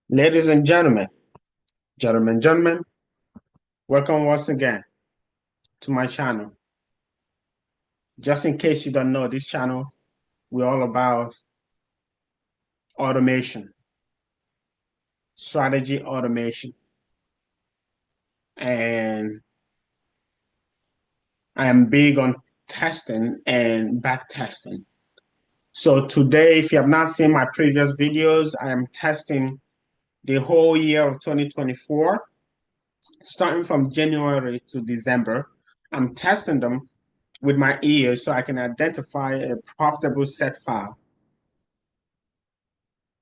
Ladies and gentlemen, welcome once again to my channel. Just in case you don't know, this channel, we're all about automation, strategy automation. And I am big on testing and back testing. So today, if you have not seen my previous videos, I am testing the whole year of 2024, starting from January to December. I'm testing them with my ears so I can identify a profitable set file,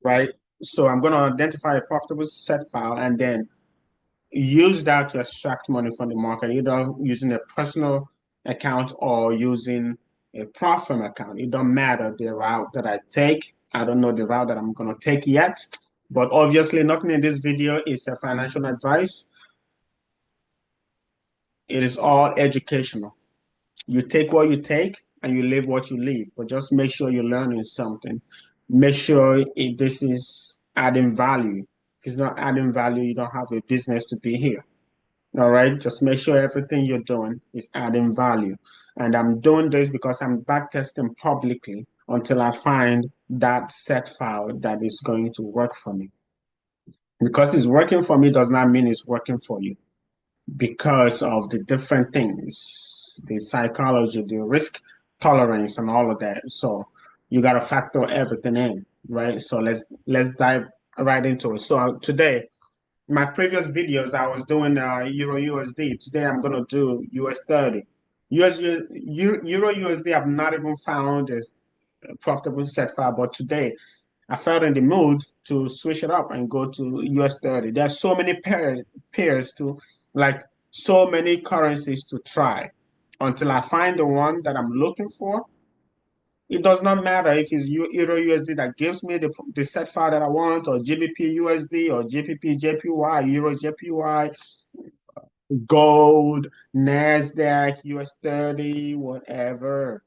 right? So I'm going to identify a profitable set file and then use that to extract money from the market, either using a personal account or using a prop firm account. It don't matter the route that I take. I don't know the route that I'm going to take yet, but obviously nothing in this video is a financial advice. It is all educational. You take what you take and you leave what you leave, but just make sure you're learning something. Make sure this is adding value. If it's not adding value, you don't have a business to be here. All right, just make sure everything you're doing is adding value. And I'm doing this because I'm backtesting publicly until I find that set file that is going to work for me. Because it's working for me does not mean it's working for you because of the different things, the psychology, the risk tolerance, and all of that. So you got to factor everything in, right? So let's dive right into it. So today, my previous videos, I was doing Euro USD. Today, I'm gonna do US30. Euro USD, I've not even found a profitable set file, but today I felt in the mood to switch it up and go to US30. There's so many pairs to like so many currencies to try until I find the one that I'm looking for. It does not matter if it's Euro USD that gives me the set file that I want, or GBP USD, or GBP JPY, Euro JPY, gold, NASDAQ, US30, whatever.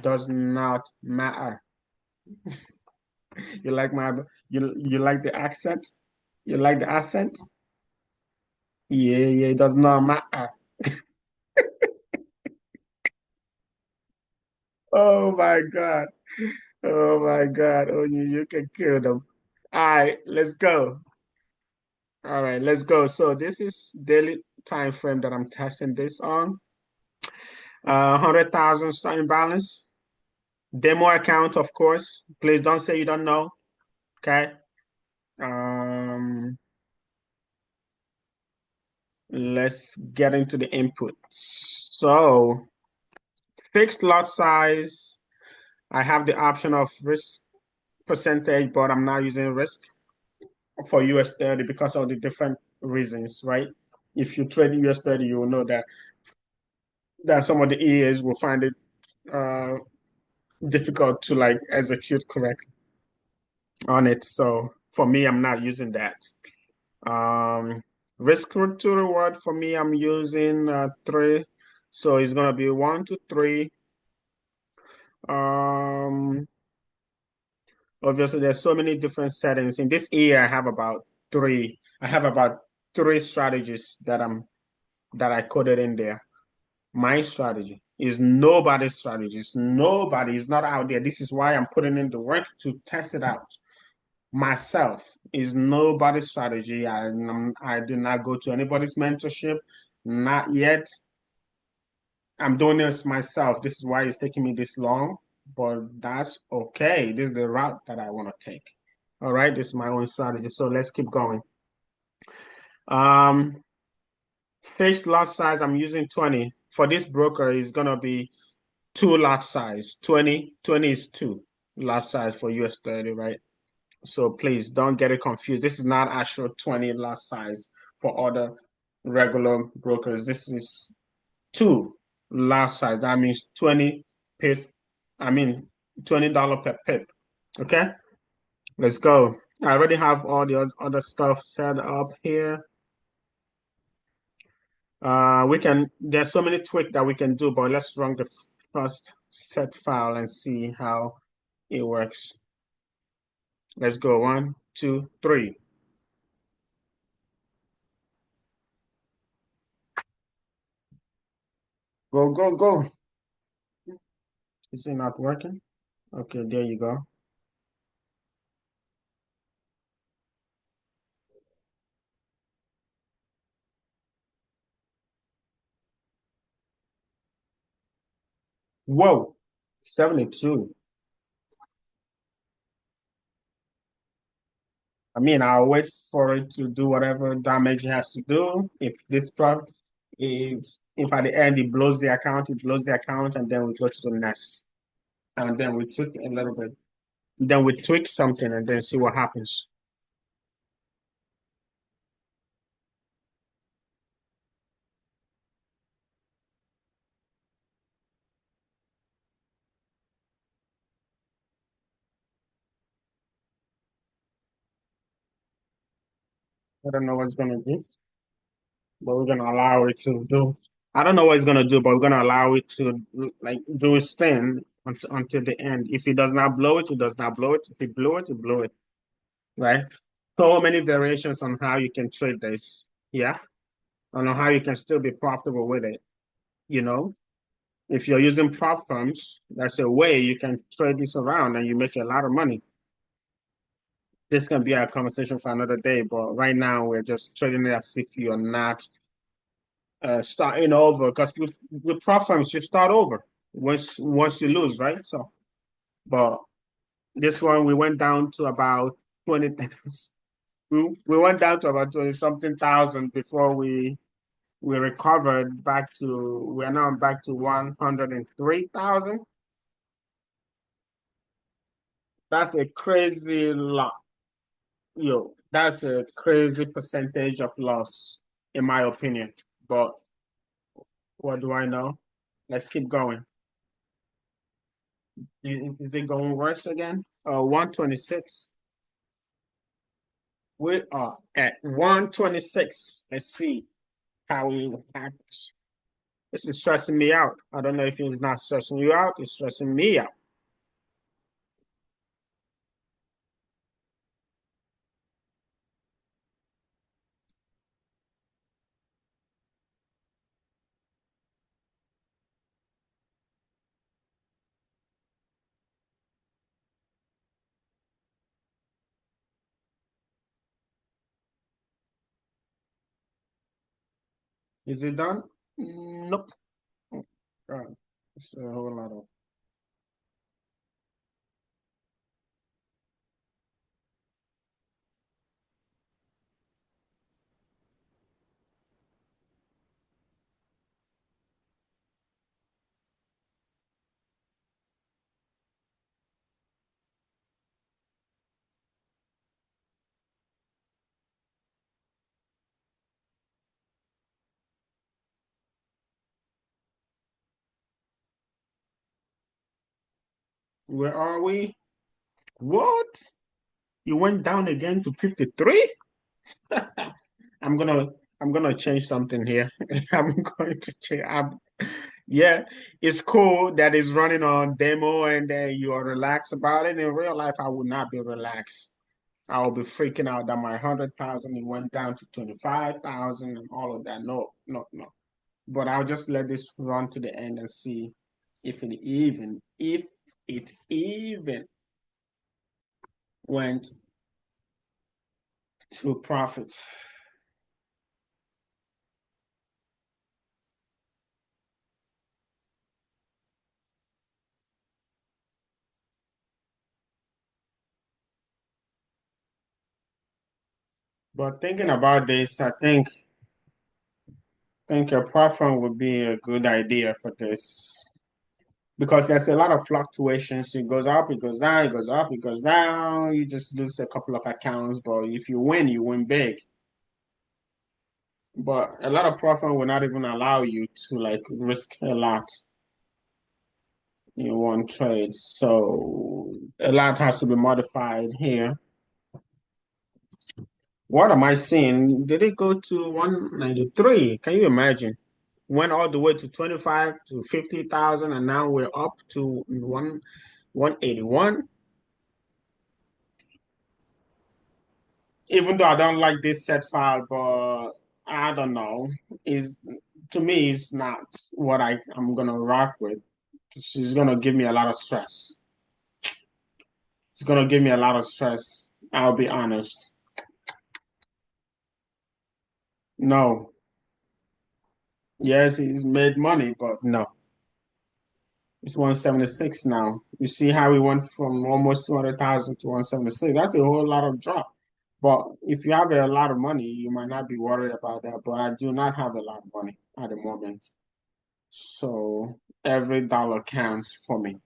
Does not matter. You like you like the accent? You like the accent? Yeah, it does not matter. Oh my God. Oh my God. Oh, you can kill them. All right, let's go. All right, let's go. So this is daily time frame that I'm testing this on. 100,000 starting balance. Demo account, of course. Please don't say you don't know. Okay. Um, let's get into the inputs. So fixed lot size. I have the option of risk percentage, but I'm not using risk for US30 because of the different reasons, right? If you trade US30, you will know that some of the EAs will find it uh, difficult to like execute correctly on it. So for me, I'm not using that. Um, risk to reward for me, I'm using 3. So it's gonna be 1 to 3. Um, obviously, there's so many different settings. In this year, I have about 3. I have about 3 strategies that I coded in there. My strategy is nobody's strategy. It's nobody. It's not out there. This is why I'm putting in the work to test it out. Myself is nobody's strategy. I did not go to anybody's mentorship, not yet. I'm doing this myself. This is why it's taking me this long, but that's okay. This is the route that I want to take. All right, this is my own strategy. So let's keep going. Um, fixed lot size, I'm using 20. For this broker, is gonna be 2 lot size. 20 is 2 lot size for US30, right? So please don't get it confused. This is not actual 20 lot size for other regular brokers. This is 2 lot size. That means 20 pips. I mean $20 per pip. Okay, let's go. I already have all the other stuff set up here. There's so many tweaks that we can do, but let's run the first set file and see how it works. Let's go. 1, 2, 3. Go, go, go. Is it not working? Okay, there you go. Whoa, 72. I mean, I'll wait for it to do whatever damage it has to do. If this product, if at the end it blows the account, it blows the account, and then we go to the next. And then we tweak a little bit. Then we tweak something and then see what happens. I don't know what it's gonna do, but we're gonna allow it to do. I don't know what it's gonna do, but we're gonna allow it to like do its thing until the end. If it does not blow it, it does not blow it. If it blow it, it blow it. Right? So many variations on how you can trade this. Yeah. On how you can still be profitable with it. You know, if you're using prop firms, that's a way you can trade this around and you make a lot of money. This can be a conversation for another day, but right now we're just trading it as if you're not starting over because with prop firms you start over once you lose, right? So, but this one we went down to about 20,000. We went down to about 20 something thousand before we recovered back to we're now back to 103,000. That's a crazy lot. Yo, that's a crazy percentage of loss, in my opinion. But what do I know? Let's keep going. Is it going worse again? 126. We are at 126. Let's see how it happens. This is stressing me out. I don't know if it's not stressing you out. It's stressing me out. Is it done? Nope. Oh, God. It's a whole lot of. Where are we? What? You went down again to 53? I'm gonna I'm gonna change something here. I'm going to change. Yeah, it's cool that it's running on demo and you are relaxed about it. In real life, I would not be relaxed. I will be freaking out that my 100,000 it went down to 25,000 and all of that. No, no, no. But I'll just let this run to the end and see if it even went to profit. But thinking about this, I think a platform would be a good idea for this because there's a lot of fluctuations. It goes up, it goes down, it goes up, it goes down. You just lose a couple of accounts, but if you win big. But a lot of platform will not even allow you to like risk a lot in one trade. So a lot has to be modified here. What am I seeing? Did it go to 193? Can you imagine? Went all the way to 25 to 50,000 and now we're up to 181. Even though I don't like this set file, but I don't know. Is to me, it's not what I'm gonna rock with. It's gonna give me a lot of stress. It's gonna give me a lot of stress. I'll be honest. No. Yes, he's made money, but no. It's 176 now. You see how we went from almost 200,000 to 176. That's a whole lot of drop. But if you have a lot of money, you might not be worried about that. But I do not have a lot of money at the moment. So every dollar counts for me.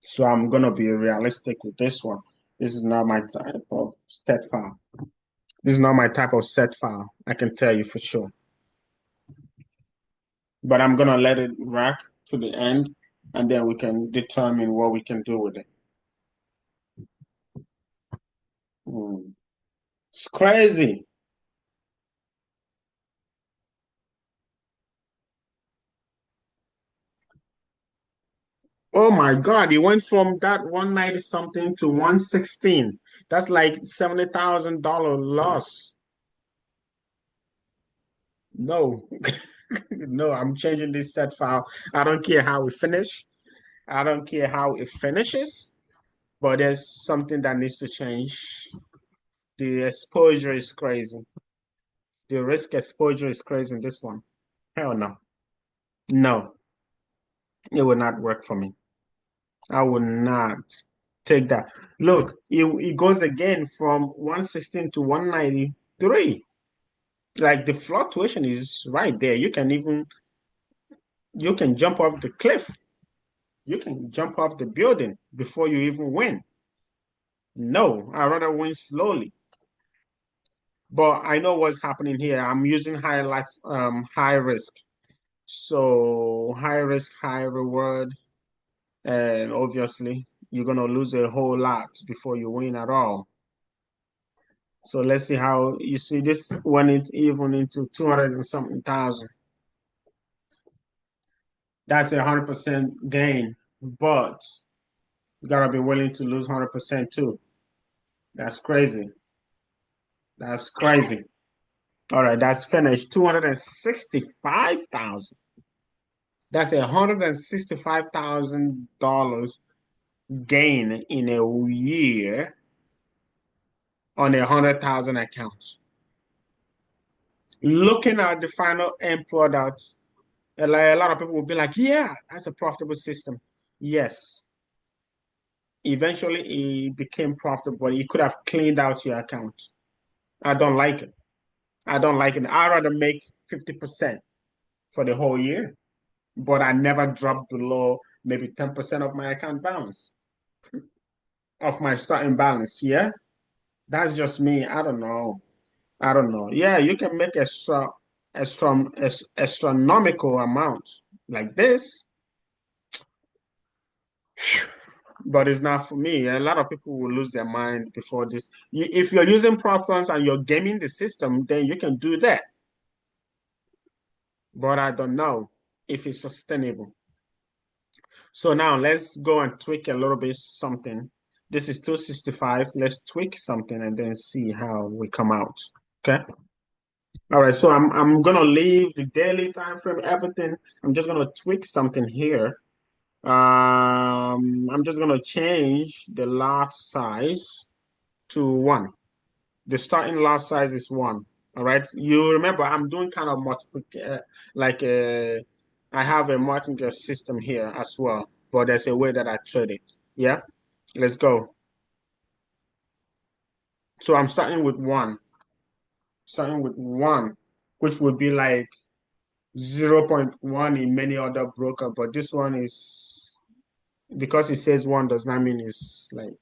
So I'm gonna be realistic with this one. This is not my type of set file. This is not my type of set file. I can tell you for sure. But I'm gonna let it rack to the end, and then we can determine what we can do with it. It's crazy. Oh my God, it went from that 190 something to 116. That's like $70,000 loss. No, no, I'm changing this set file. I don't care how we finish. I don't care how it finishes, but there's something that needs to change. The exposure is crazy. The risk exposure is crazy in this one. Hell no. No, it will not work for me. I will not take that. Look, it goes again from 116 to 193. Like the fluctuation is right there. You can jump off the cliff. You can jump off the building before you even win. No, I rather win slowly. But I know what's happening here. I'm using high risk. So high risk, high reward, and obviously you're gonna lose a whole lot before you win at all. So let's see how you see this when it even into 200 and something thousand. That's 100% gain, but you gotta be willing to lose 100% too. That's crazy. That's crazy. All right, that's finished. 265,000. That's $165,000 gain in a year on 100,000 accounts. Looking at the final end product, a lot of people will be like, yeah, that's a profitable system. Yes. Eventually, it became profitable, but you could have cleaned out your account. I don't like it. I don't like it. I'd rather make 50% for the whole year, but I never drop below maybe 10% of my account balance, of my starting balance. Yeah, that's just me. I don't know. I don't know. Yeah, you can make astronomical amounts like this, but it's not for me. A lot of people will lose their mind before this. If you're using prop firms and you're gaming the system, then you can do that. But I don't know if it's sustainable. So now let's go and tweak a little bit something. This is 265. Let's tweak something and then see how we come out. Okay. All right. So I'm gonna leave the daily time frame, everything. I'm just gonna tweak something here. I'm just gonna change the lot size to 1. The starting lot size is 1. All right. You remember I'm doing kind of multiplication, like I have a martingale system here as well, but there's a way that I trade it. Yeah. Let's go. So I'm starting with 1. Starting with 1, which would be like 0.1 in many other broker, but this one is because it says 1 does not mean it's like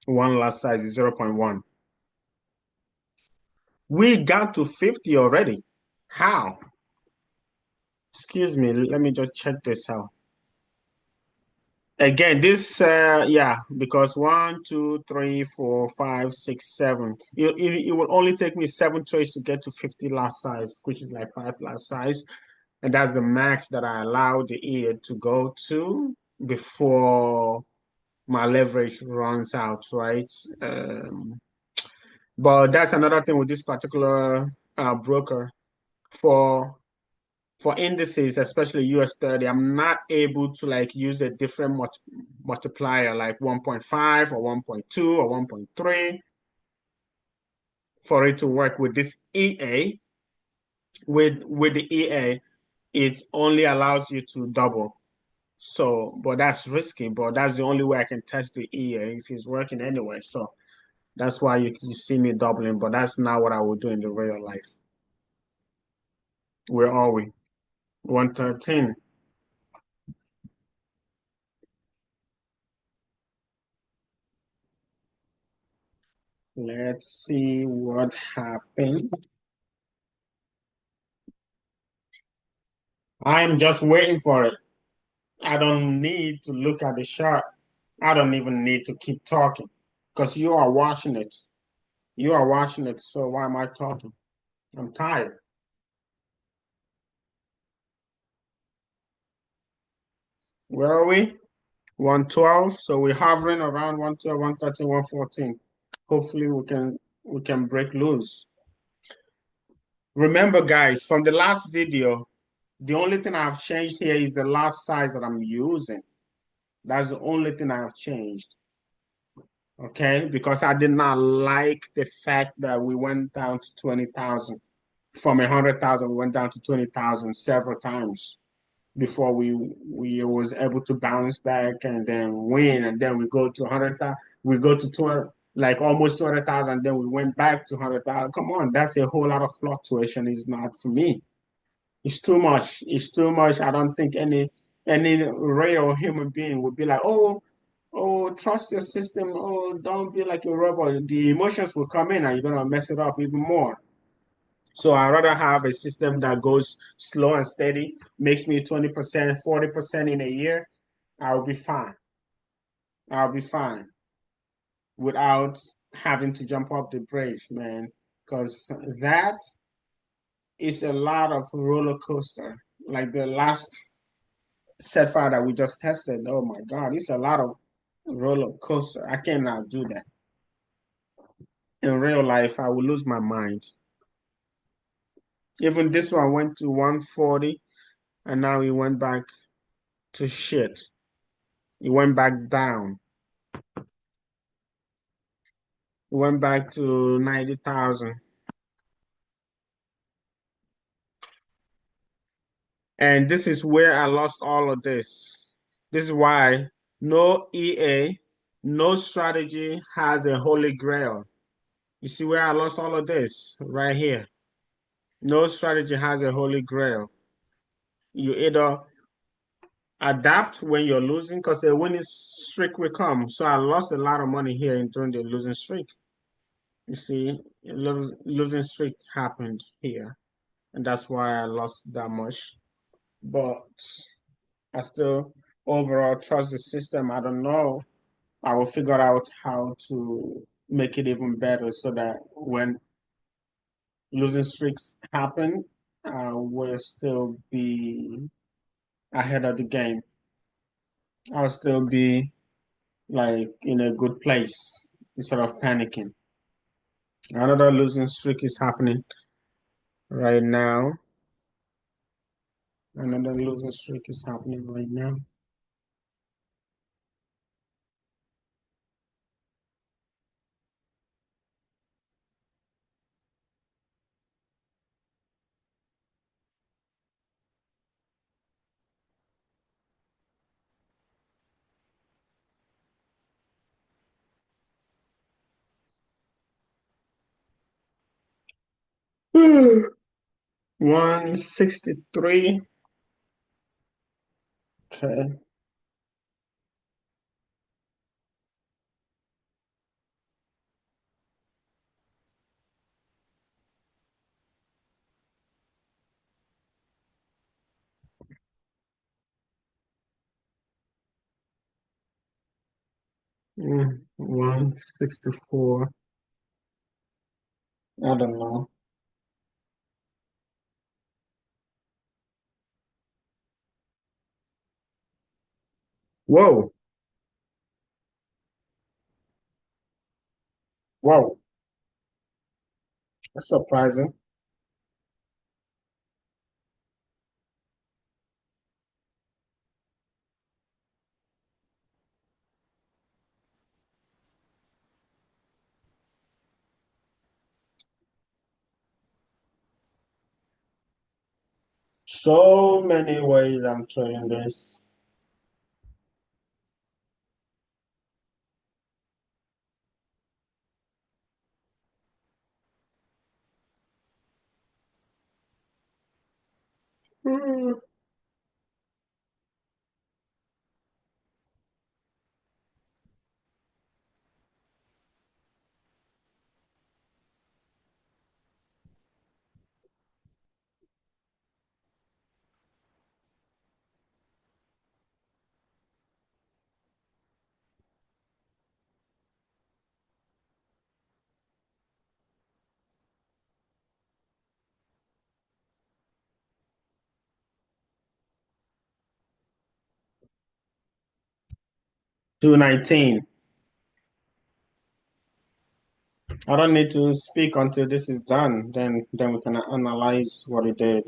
1 lot size is 0.1. We got to 50 already. How? Excuse me, let me just check this out. Again, this, yeah, because 1, 2, 3, 4, 5, 6, 7. It will only take me 7 trades to get to 50 lot size, which is like 5 lot size. And that's the max that I allow the EA to go to before my leverage runs out, right? But that's another thing with this particular broker for indices, especially US30. I'm not able to like use a different multiplier like 1.5 or 1.2 or 1.3 for it to work with this EA. With the EA, it only allows you to double. So, but that's risky, but that's the only way I can test the EA if it's working anyway. So that's why you see me doubling, but that's not what I would do in the real life. Where are we? 113. Let's see what happened. I'm just waiting for it. I don't need to look at the chart. I don't even need to keep talking because you are watching it. You are watching it, so why am I talking? I'm tired. Where are we? 112. So we're hovering around 112, 113, 114. Hopefully we can break loose. Remember, guys, from the last video, the only thing I've changed here is the lot size that I'm using. That's the only thing I've changed. Okay, because I did not like the fact that we went down to 20,000. From 100,000, we went down to 20,000 several times before we was able to bounce back and then win, and then we go to 100,000, we go to 200, like almost 200,000, then we went back to 100,000. Come on, that's a whole lot of fluctuation. Is not for me. It's too much. It's too much. I don't think any real human being would be like, oh, trust your system. Oh, don't be like a robot. The emotions will come in and you're gonna mess it up even more. So I rather have a system that goes slow and steady, makes me 20%, 40% in a year. I'll be fine. I'll be fine without having to jump off the bridge, man. Because that is a lot of roller coaster. Like the last set file that we just tested. Oh my God, it's a lot of roller coaster. I cannot do that. In real life, I will lose my mind. Even this one went to 140 and now he went back to shit. He went back down. He went back to 90,000. And this is where I lost all of this. This is why no EA, no strategy has a holy grail. You see where I lost all of this? Right here. No strategy has a holy grail. You either adapt when you're losing because the winning streak will come. So I lost a lot of money here during the losing streak. You see, losing streak happened here, and that's why I lost that much. But I still overall trust the system. I don't know. I will figure out how to make it even better so that when losing streaks happen, I will still be ahead of the game. I'll still be like in a good place instead of panicking. Another losing streak is happening right now. Another losing streak is happening right now. Hmm. 163. Okay. Mm, 164. I don't know. Whoa. Whoa. That's surprising. so many ways I'm trading this. Hmm. 219. I don't need to speak until this is done. Then we can analyze what it did.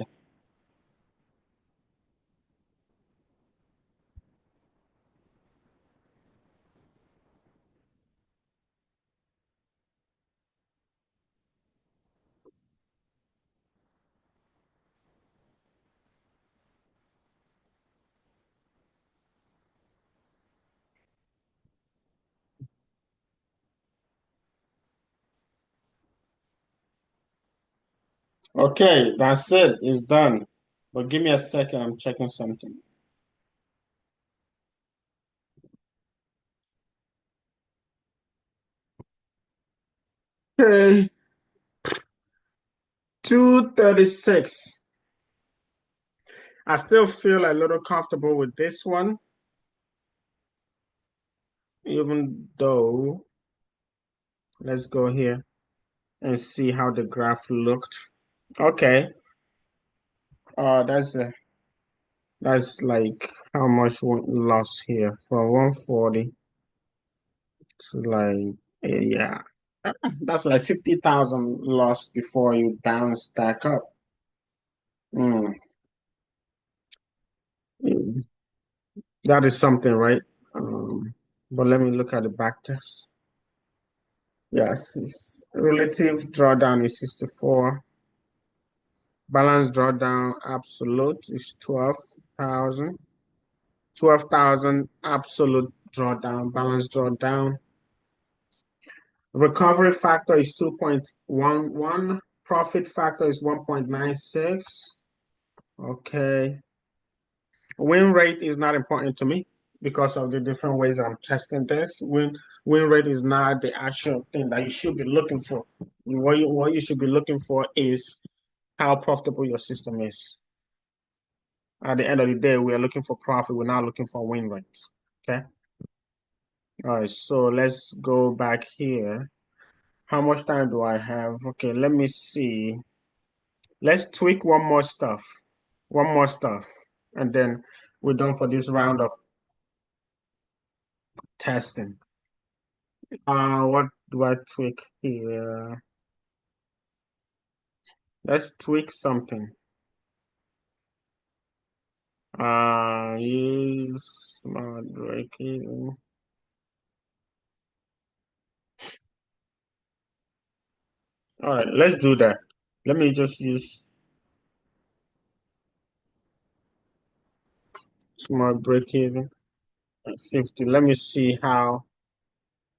Okay, that's it. It's done. But give me a second. I'm checking something. Okay, 236. I still feel a little comfortable with this one, even though, let's go here and see how the graph looked. Okay, that's like how much we lost here from 140 to like, yeah, that's like 50,000 lost before you bounce back up. Mm. That is something, right? But let me look at the back test. Yes, relative drawdown is 64. Balance drawdown absolute is 12,000. 12,000 absolute drawdown, balance drawdown. Recovery factor is 2.11. Profit factor is 1.96. Okay. Win rate is not important to me because of the different ways I'm testing this. Win rate is not the actual thing that you should be looking for. What you should be looking for is how profitable your system is. At the end of the day, we are looking for profit. We're not looking for win rates. Okay. All right. So let's go back here. How much time do I have? Okay, let me see. Let's tweak one more stuff. One more stuff. And then we're done for this round of testing. What do I tweak here? Let's tweak something. Use smart braking. All right, let's do that. Let me just use smart braking at 50. Let me see how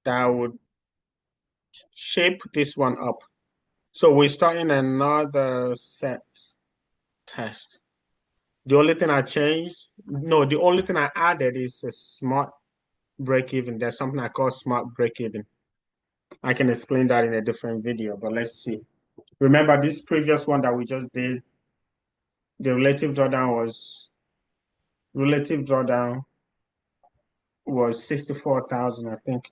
that would shape this one up. So we're starting another set test. The only thing I changed, no, the only thing I added is a smart break even. There's something I call smart break even. I can explain that in a different video, but let's see. Remember this previous one that we just did, the relative drawdown was 64,000, I think.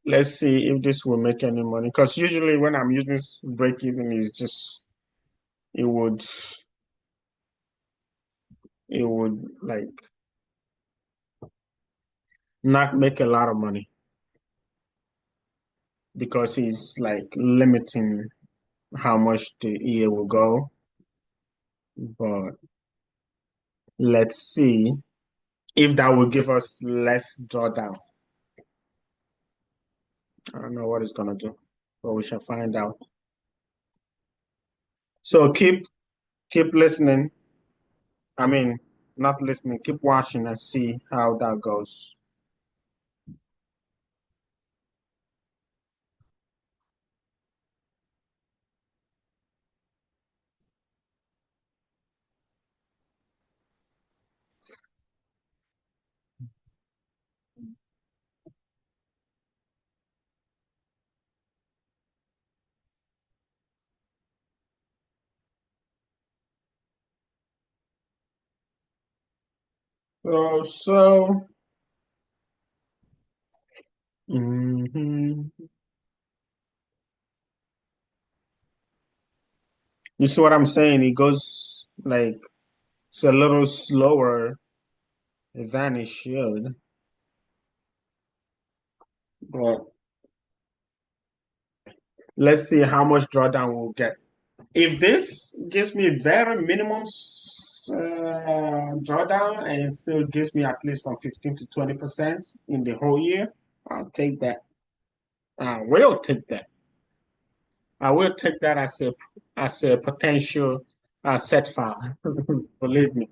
Let's see if this will make any money. Because usually when I'm using break even is just it would like not make a lot of money because it's like limiting how much the EA will go. But let's see if that will give us less drawdown. I don't know what it's gonna do, but we shall find out. So keep keep listening. I mean, not listening, keep watching and see how that goes. So, mhm. You see what I'm saying? It goes like it's a little slower than it should. But let's see how much drawdown we'll get. If this gives me very minimum drawdown and it still gives me at least from 15 to 20% in the whole year, I'll take that. I will take that. I will take that as a potential set file. Believe me,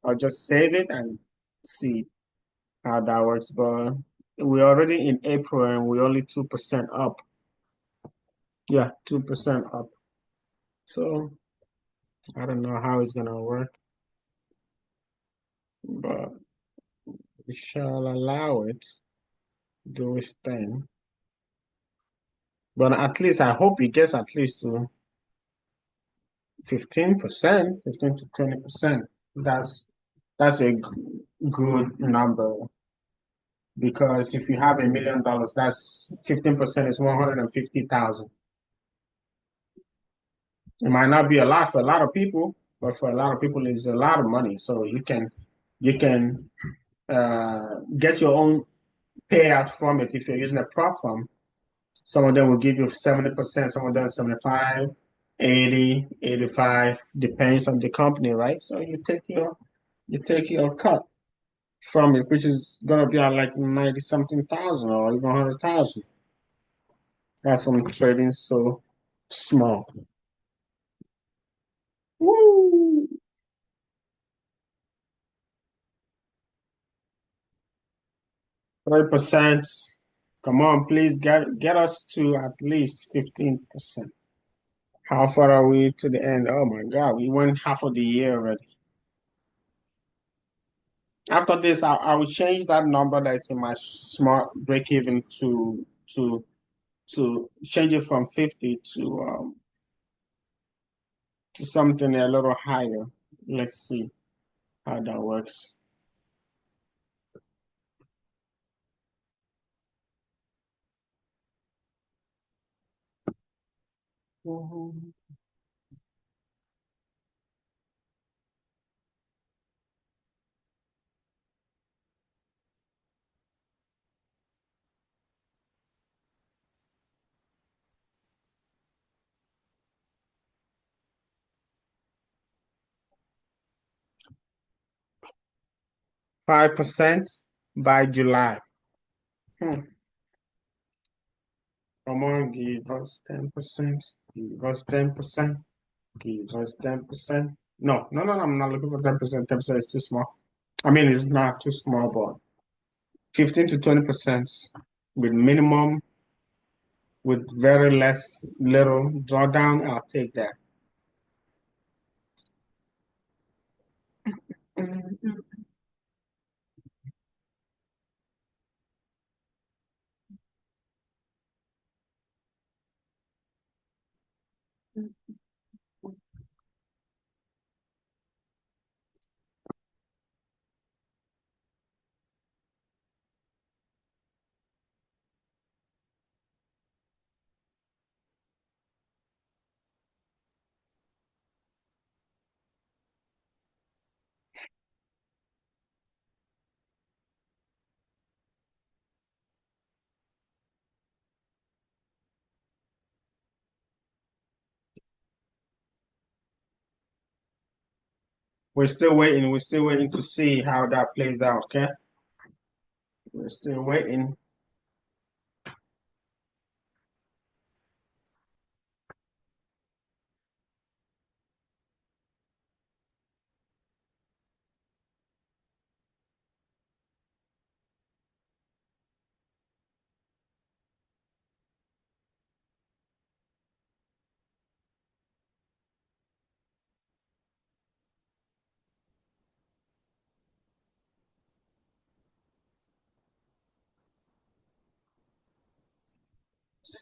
I'll just save it and see how that works. But we're already in April and we're only 2% up. Yeah, 2% up. So I don't know how it's gonna work, but we shall allow it do its thing. But at least I hope it gets at least to 15%, 15 to 20%. That's a good number because if you have $1 million, that's 15% is 150,000. It might not be a lot for a lot of people, but for a lot of people, it's a lot of money. So you can get your own payout from it if you're using a prop firm. Some of them will give you 70%, some of them 75, 80, 85, depends on the company, right? So you take your cut from it, which is gonna be at like 90 something thousand or even 100,000. That's from trading so small. Woo! 3%. Come on, please get us to at least 15%. How far are we to the end? Oh my God, we went half of the year already. After this, I will change that number that's in my smart break even to change it from 50 to something a little higher. Let's see how that works. Mhm. 5% by July. Hmm. Come on, give us 10%. Give us 10%. Give us 10%. No, no, no, no, I'm not looking for 10%. 10% is too small. I mean, it's not too small, but 15 to 20% with minimum, with very less little drawdown, I'll take that. We're still waiting. We're still waiting to see how that plays out, okay? We're still waiting.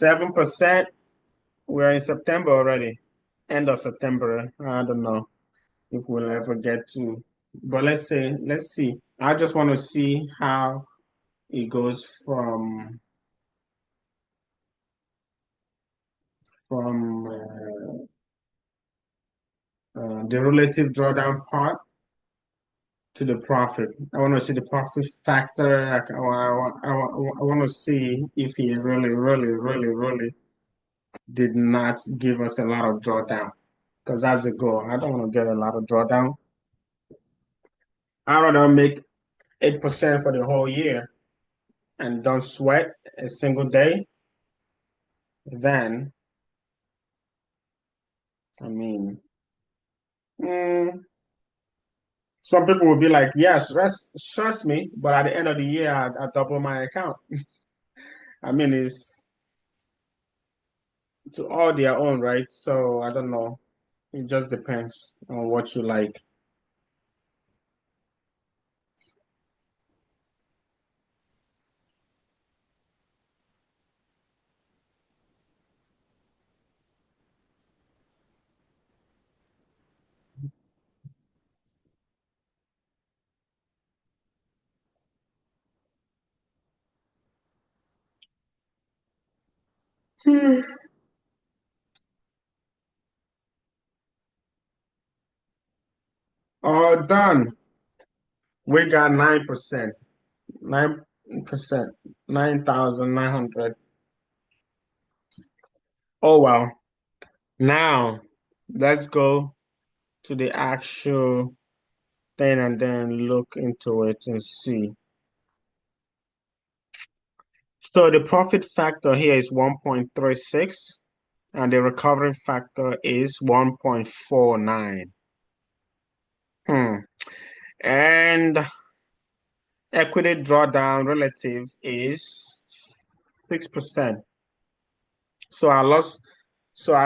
7%. We're in September already. End of September. I don't know if we'll ever get to, but let's see. I just want to see how it goes from the relative drawdown part to the profit. I want to see the profit factor. I want to see if he really did not give us a lot of drawdown. Because that's the goal. I don't want to get a lot of drawdown. I rather make 8% for the whole year and don't sweat a single day. Then, I mean, mm, some people will be like, yes, trust me, but at the end of the year, I double my account. I mean, it's to all their own, right? So I don't know. It just depends on what you like. All done. We got 9%. 9%. 9,900. Oh well. Now let's go to the actual thing and then look into it and see. So the profit factor here is 1.36 and the recovery factor is 1.49. And equity drawdown relative is 6%. So I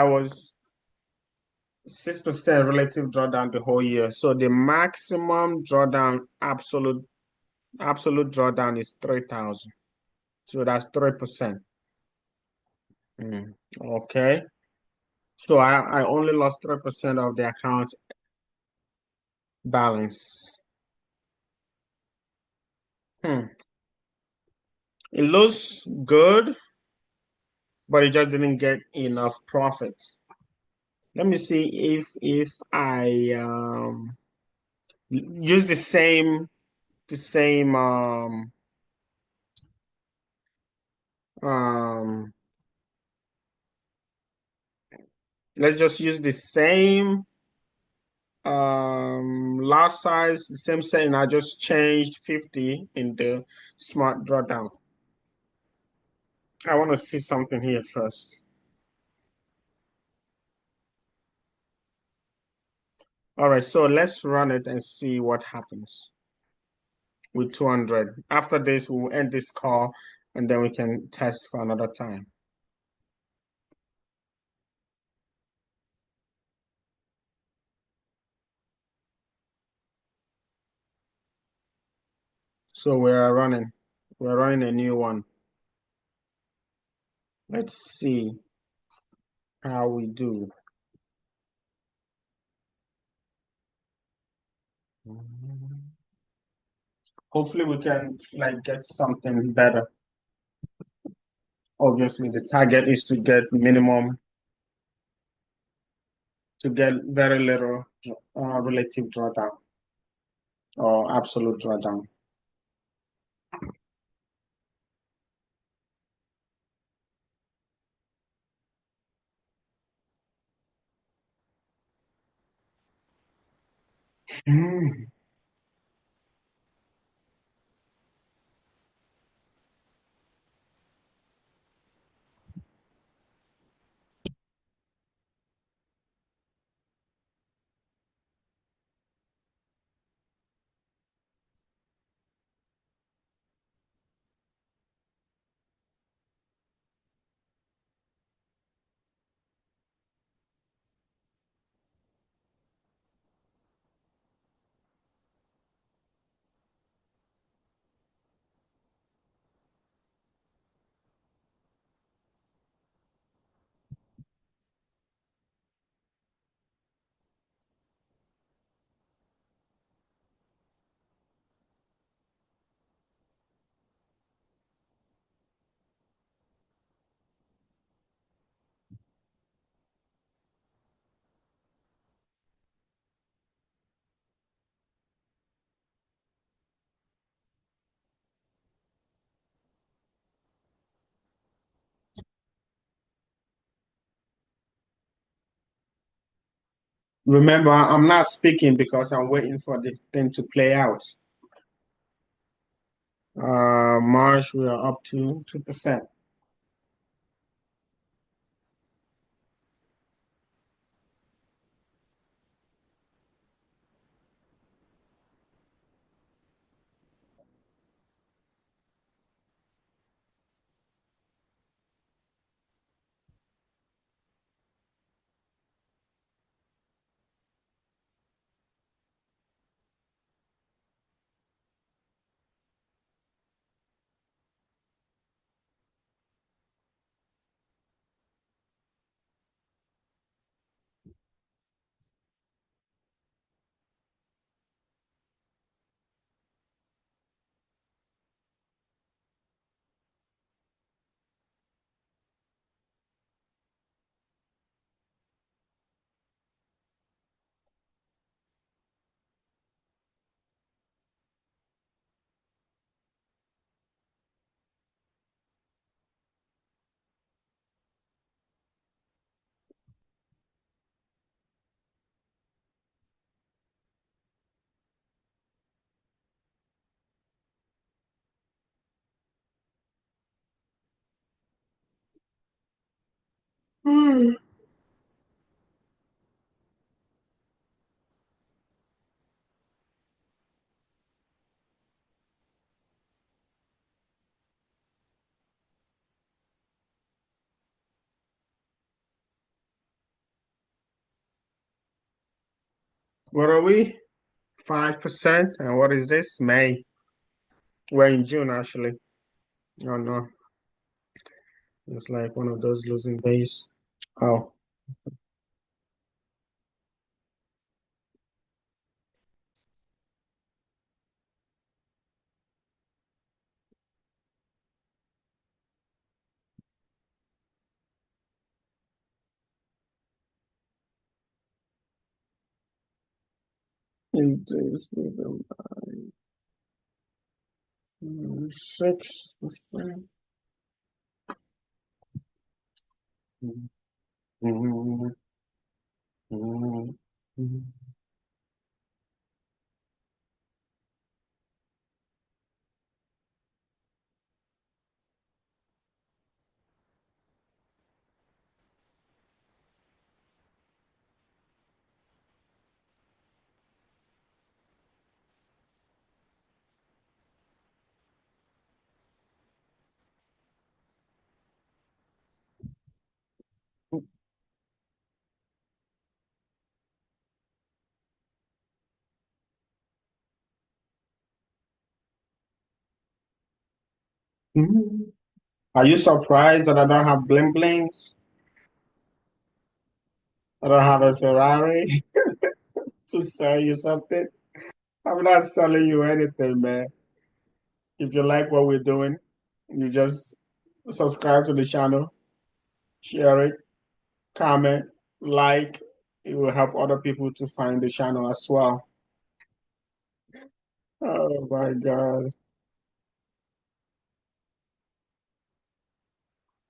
was 6% relative drawdown the whole year. So the maximum drawdown absolute drawdown is 3,000. So that's 3%. Okay. So I only lost 3% of the account balance. It looks good, but it just didn't get enough profit. Let me see if I use the same um let's just use the same lot size, the same setting. I just changed 50 in the smart drawdown. I want to see something here first. All right, so let's run it and see what happens with 200. After this, we'll end this call and then we can test for another time. So we're running a new one. Let's see how we do. Hopefully we can like get something better. Obviously, the target is to get very little relative drawdown or absolute drawdown. Hmm. Remember, I'm not speaking because I'm waiting for the thing to play out. March, we are up to 2%. What are we? 5%. And what is this? May. We're in June, actually. Oh, no. It's like one of those losing days. Oh. Is this 6%? Are you surprised that I don't have bling blings? I don't have a Ferrari to sell you something? I'm not selling you anything, man. If you like what we're doing, you just subscribe to the channel, share it, comment, like. It will help other people to find the channel as well. Oh my God.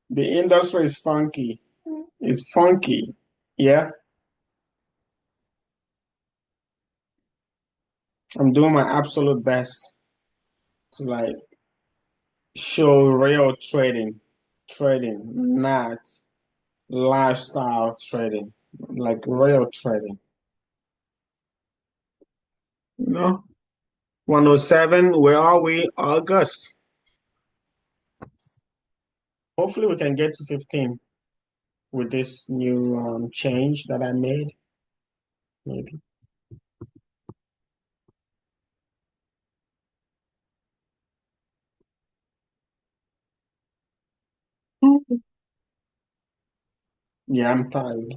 The industry is funky. It's funky. Yeah. I'm doing my absolute best to like show real trading, not lifestyle trading, like real trading. No. 107, where are we? August. Hopefully we can get to 15 with this new change that I made, maybe. Yeah, I'm tired.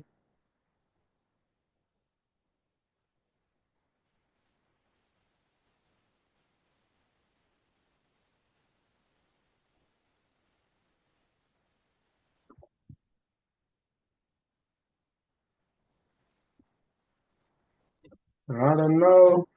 I don't know.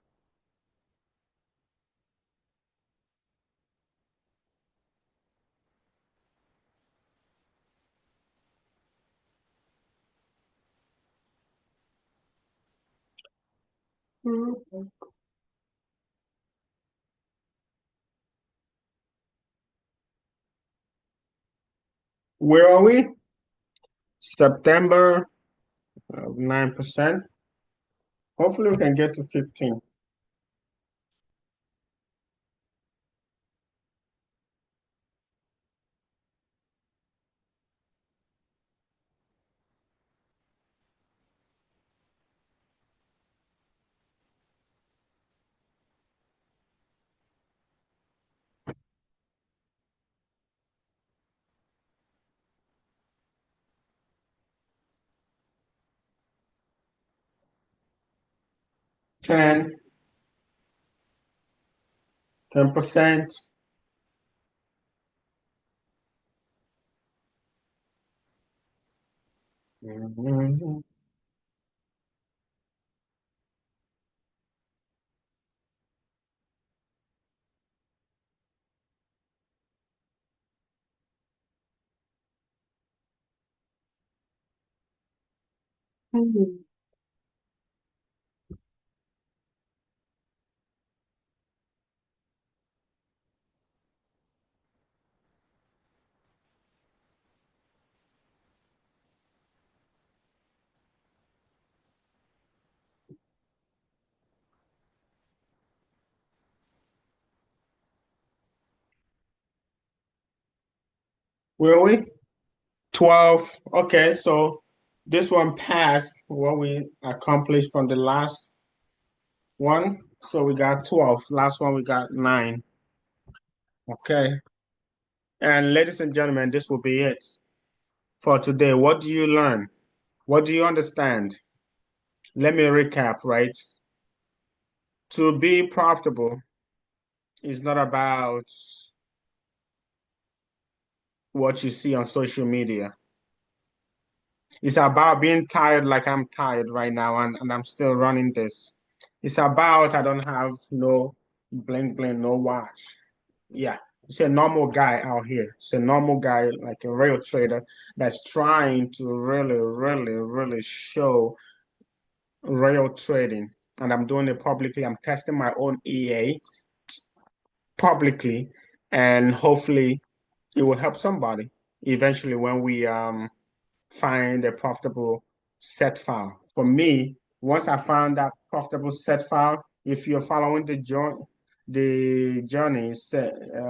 Where are we? September, 9%. Hopefully we can get to 15. 10, 10%. Mhm. Where are we? 12. Okay, so this one passed what we accomplished from the last one. So we got 12. Last one we got 9. Okay. And ladies and gentlemen, this will be it for today. What do you learn? What do you understand? Let me recap, right? To be profitable is not about what you see on social media. It's about being tired like I'm tired right now and I'm still running this. It's about I don't have no bling bling, no watch. Yeah. It's a normal guy out here. It's a normal guy, like a real trader that's trying to really, really, really show real trading. And I'm doing it publicly. I'm testing my own EA publicly, and hopefully it will help somebody eventually when we find a profitable set file. For me, once I found that profitable set file, if you're following the journey,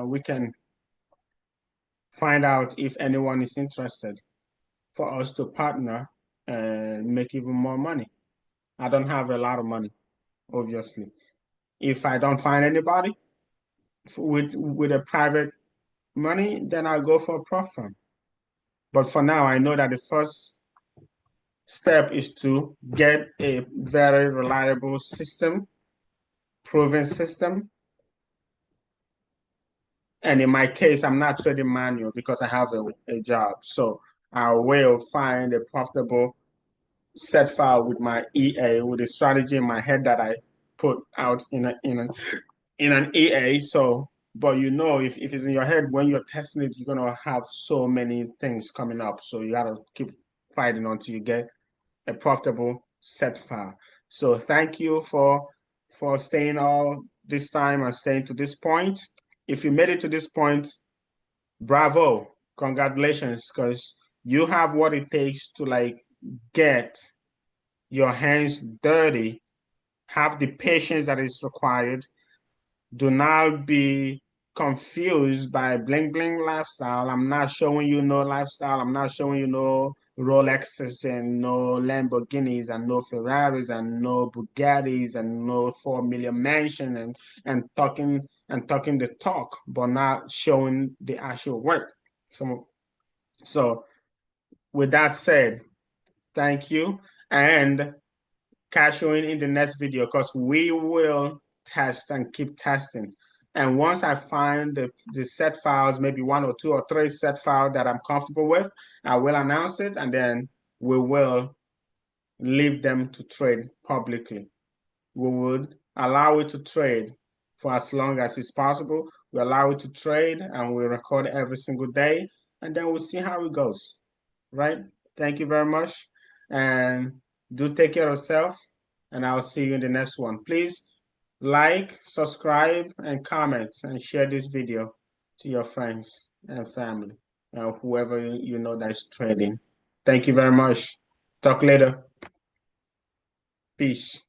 we can find out if anyone is interested for us to partner and make even more money. I don't have a lot of money, obviously. If I don't find anybody with a private money, then I'll go for a prop firm. But for now, I know that the first step is to get a very reliable system, proven system. And in my case, I'm not trading manual because I have a job. So I will find a profitable set file with my EA, with a strategy in my head that I put out in an EA. So, but if it's in your head when you're testing it, you're gonna have so many things coming up. So you gotta keep fighting until you get a profitable set file. So thank you for staying all this time and staying to this point. If you made it to this point, bravo, congratulations, because you have what it takes to like get your hands dirty, have the patience that is required. Do not be confused by bling bling lifestyle. I'm not showing you no lifestyle. I'm not showing you no Rolexes and no Lamborghinis and no Ferraris and no Bugattis and no 4 million mansion and talking the talk, but not showing the actual work. So with that said, thank you. And catch you in the next video because we will test and keep testing. And once I find the set files, maybe 1 or 2 or 3 set files that I'm comfortable with, I will announce it and then we will leave them to trade publicly. We would allow it to trade for as long as it's possible. We allow it to trade and we record every single day and then we'll see how it goes. Right? Thank you very much. And do take care of yourself. and I'll see you in the next one. Please like, subscribe, and comment, and share this video to your friends and family, whoever you know that is trading. Thank you very much. Talk later. Peace.